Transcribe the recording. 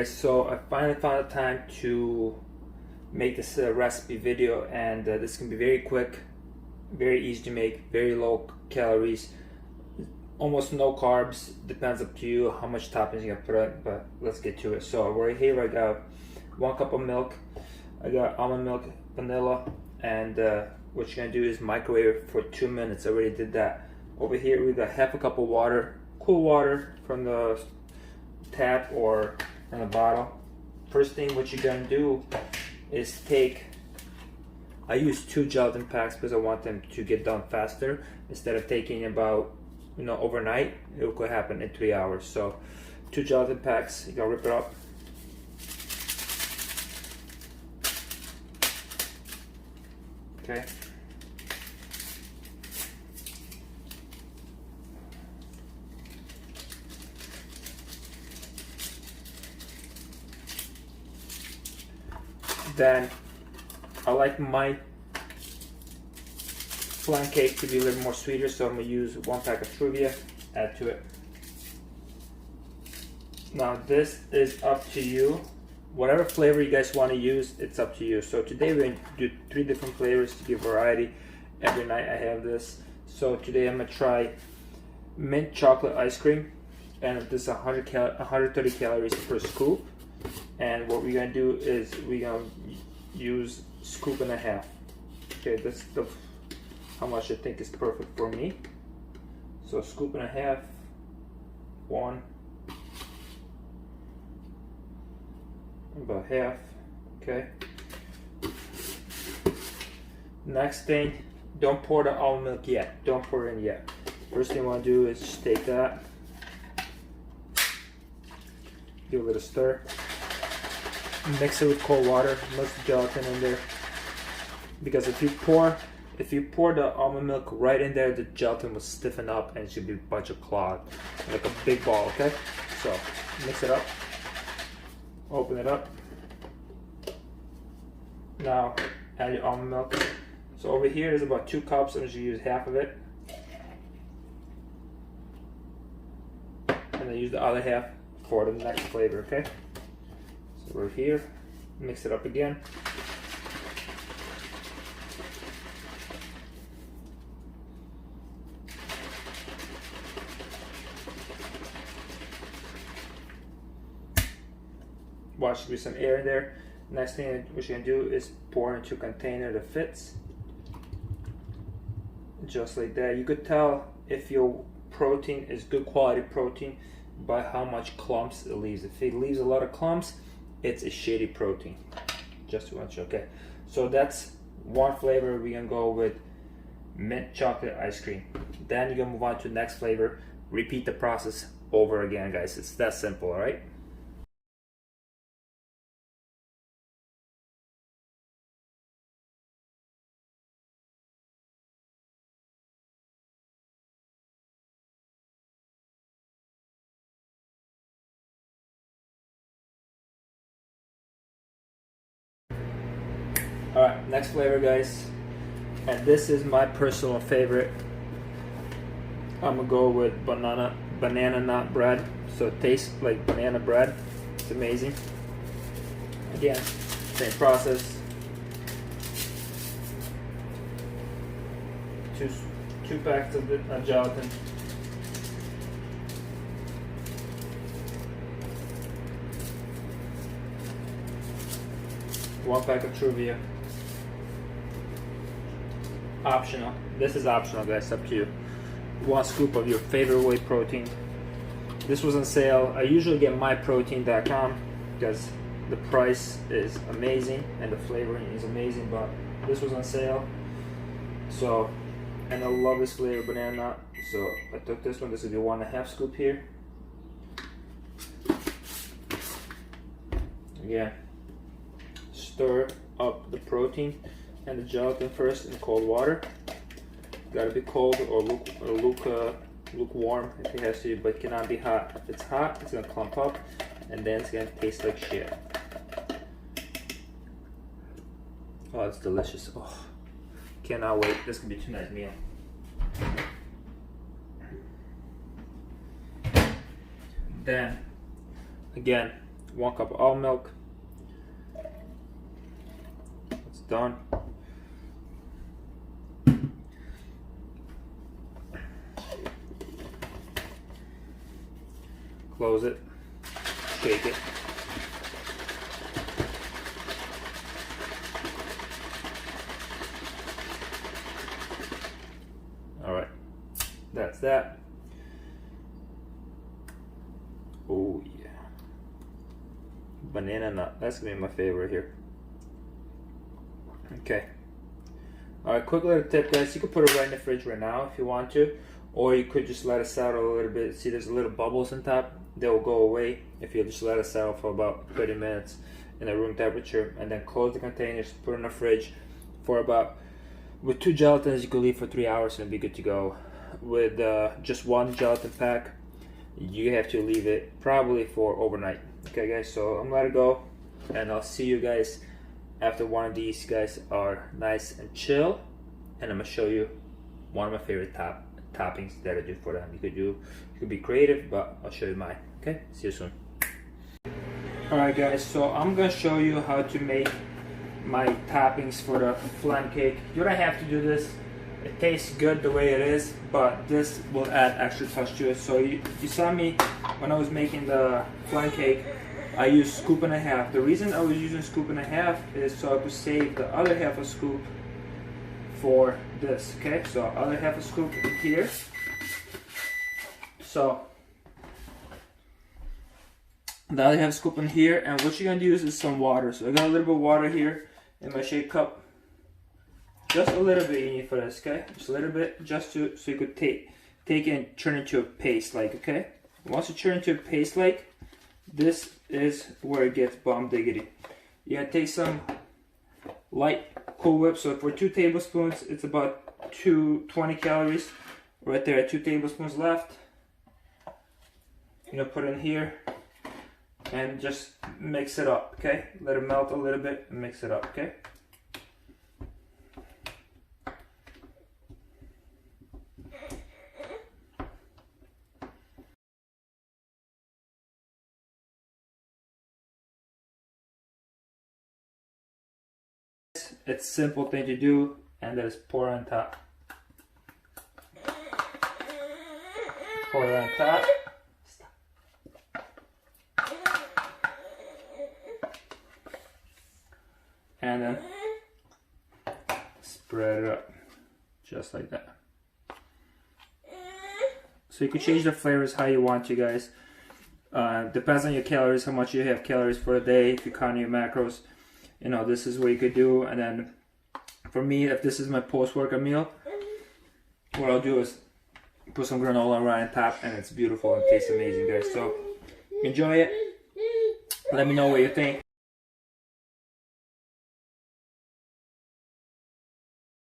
guys, so I finally found the time to make this recipe video, and this can be very quick, very easy to make, very low calories, almost no carbs. Depends up to you how much toppings you put on, but let's get to it. So right here I got 1 cup of milk, I got almond milk, vanilla, and what you're gonna do is microwave it for 2 minutes. I already did that. Over here we got half a cup of water, cool water from the tap or in a bottle. First thing what you're gonna do is I use 2 gelatin packs because I want them to get done faster. Instead of taking about overnight, it could happen in 3 hours. So 2 gelatin packs, you gotta rip it up. Okay. Then I like my flan cake to be a little more sweeter, so I'm gonna use 1 pack of Truvia, add to it. Now this is up to you. Whatever flavor you guys want to use, it's up to you. So today we're going to do 3 different flavors to give variety. Every night I have this. So today I'm gonna try mint chocolate ice cream, and this is 130 calories per scoop. And what we're gonna do is we're gonna use 1.5 scoops. Okay, this is how much I think is perfect for me. So 1.5 scoops, 1, about half. Okay. Next thing, don't pour the almond milk yet. Don't pour it in yet. First thing you want to do is just take that, give it a little stir. Mix it with cold water, mix the gelatin in there, because if you pour the almond milk right in there, the gelatin will stiffen up and it should be a bunch of clog, like a big ball. Okay, so mix it up, open it up. Now add your almond milk. So over here is about 2 cups. I'm just gonna use half of it, and then use the other half for the next flavor. Okay. So we're here, mix it up again. Watch there be some air in there. Next thing what you're gonna do is pour into a container that fits. Just like that. You could tell if your protein is good quality protein by how much clumps it leaves. If it leaves a lot of clumps, it's a shitty protein. Just to watch. Okay, so that's one flavor. We're gonna go with mint chocolate ice cream. Then you're gonna move on to the next flavor. Repeat the process over again, guys. It's that simple. All right. Alright, next flavor, guys, and this is my personal favorite. I'm gonna go with banana nut bread. So it tastes like banana bread. It's amazing. Again, same process. Two packs of gelatin. One pack of Truvia. Optional. This is optional, guys. Up to you. 1 scoop of your favorite whey protein. This was on sale. I usually get myprotein.com because the price is amazing and the flavoring is amazing, but this was on sale. So, and I love this flavor, banana nut. So I took this one. This is the 1.5 scoop here. Again, stir up the protein and the gelatin first in cold water. Gotta be cold or lukewarm if it has to, but it cannot be hot. If it's hot, it's gonna clump up and then it's gonna taste like shit. Oh, it's delicious. Oh, cannot wait. This can be tonight's meal. Then, again, 1 cup of almond milk. It's done. Close it, shake it. Alright, that's that. Oh yeah. Banana nut, that's gonna be my favorite here. Okay. Alright, quick little tip guys, you can put it right in the fridge right now if you want to, or you could just let it settle a little bit. See there's little bubbles on top, they will go away if you just let it settle for about 30 minutes in a room temperature, and then close the containers, put it in the fridge for about, with 2 gelatins you could leave for 3 hours and be good to go. With just 1 gelatin pack, you have to leave it probably for overnight. Okay guys, so I'm gonna let it go, and I'll see you guys after one of these guys are nice and chill, and I'm gonna show you one of my favorite toppings that I do for them. You could be creative, but I'll show you mine. Okay, see you soon. Alright guys, so I'm gonna show you how to make my toppings for the flan cake. You don't have to do this. It tastes good the way it is, but this will add extra touch to it. So you saw me when I was making the flan cake, I used scoop and a half. The reason I was using scoop and a half is so I could save the other half a scoop for this. Okay, so other half a scoop here. So the other half scoop in here, and what you're gonna use is some water. So I got a little bit of water here in my shake cup. Just a little bit you need for this, okay? Just a little bit, just so you could take it and turn it into a paste like, okay? Once you turn it into a paste like, this is where it gets bomb diggity. You gotta take some light Cool Whip. So for 2 tablespoons, it's about 20 calories. Right there, 2 tablespoons left. You know, put in here and just mix it up, okay? Let it melt a little bit and mix it up, okay? It's a simple thing to do, and then just pour on top. Pour it on top. And then spread it up, just like that. So you can change the flavors how you want to, guys. Depends on your calories, how much you have calories for a day, if you count your macros. You know, this is what you could do. And then for me, if this is my post-workout meal, what I'll do is put some granola right on top, and it's beautiful and tastes amazing, guys. So enjoy it. Let me know what you think.